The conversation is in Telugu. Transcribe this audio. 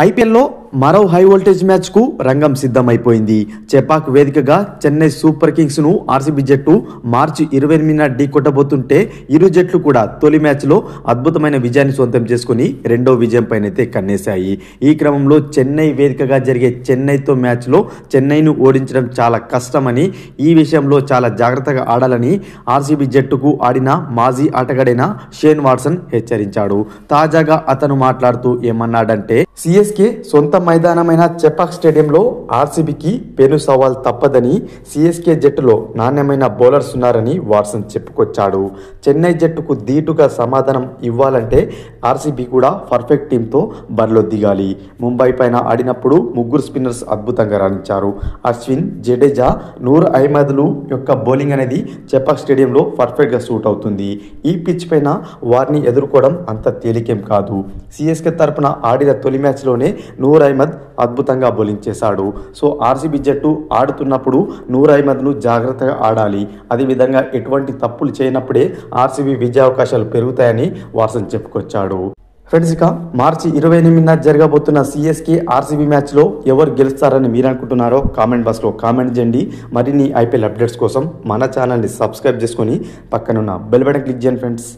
ఐపీఎల్లో మరో హై వోల్టేజ్ మ్యాచ్ కు రంగం సిద్ధమైపోయింది. చెపాక్ వేదికగా చెన్నై సూపర్ కింగ్స్ ను ఆర్సీబీ జట్టు మార్చి 28న ఢీకొట్టబోతుంటే ఇరు జట్లు కూడా తొలి మ్యాచ్ లో అద్భుతమైన విజయాన్ని సొంతం చేసుకుని రెండో విజయం పైనైతే కన్నేశాయి. ఈ క్రమంలో చెన్నై వేదికగా జరిగే చెన్నైతో మ్యాచ్ లో చెన్నైను ఓడించడం చాలా కష్టమని, ఈ విషయంలో చాలా జాగ్రత్తగా ఆడాలని ఆర్సీబీ జట్టుకు ఆడిన మాజీ ఆటగాడైన షేన్ వాట్సన్ హెచ్చరించాడు. తాజాగా అతను మాట్లాడుతూ ఏమన్నాడంటే, సిఎస్కే సొంత మైదానమైన చెపాక్ స్టేడియంలో ఆర్సీబీకి పెను సవాల్ తప్పదని, సిఎస్కే జట్టులో నాణ్యమైన బౌలర్స్ ఉన్నారని వాట్సన్ చెప్పుకొచ్చాడు. చెన్నై జట్టుకు ధీటుగా సమాధానం ఇవ్వాలంటే ఆర్సీబీ కూడా పర్ఫెక్ట్ టీంతో బరిలో దిగాలి. ముంబై పైన ఆడినప్పుడు ముగ్గురు స్పిన్నర్స్ అద్భుతంగా రాణించారు. అశ్విన్, జడేజా, నూర్ అహ్మద్లు యొక్క బౌలింగ్ అనేది చెపాక్ స్టేడియంలో పర్ఫెక్ట్గా సూట్ అవుతుంది. ఈ పిచ్ పైన వారిని ఎదుర్కోవడం అంత తేలికేం కాదు. సిఎస్కే తరపున ఆడిన తొలి మ్యాచ్లోనే నూర్ అహ్మద్ అద్భుతంగా బౌలింగ్ చేశాడు. సో ఆర్సీబీ జట్టు ఆడుతున్నప్పుడు నూర్ అహ్మద్ను జాగ్రత్తగా ఆడాలి. అదేవిధంగా ఎటువంటి తప్పులు చేయనప్పుడే ఆర్సీబీ విజయావకాశాలు పెరుగుతాయని వాట్సన్ చెప్పుకొచ్చాడు. ఫ్రెండ్స్, ఇక మార్చి 28న జరగబోతున్న సిఎస్కే ఆర్సీబీ మ్యాచ్లో ఎవరు గెలుస్తారని మీరు అనుకుంటున్నారో కామెంట్ బాక్స్లో కామెంట్ చేయండి. మరిన్ని ఐపీఎల్ అప్డేట్స్ కోసం మన ఛానల్ని సబ్స్క్రైబ్ చేసుకొని పక్కనున్న బెల్ బటన్ క్లిక్ చేయండి ఫ్రెండ్స్.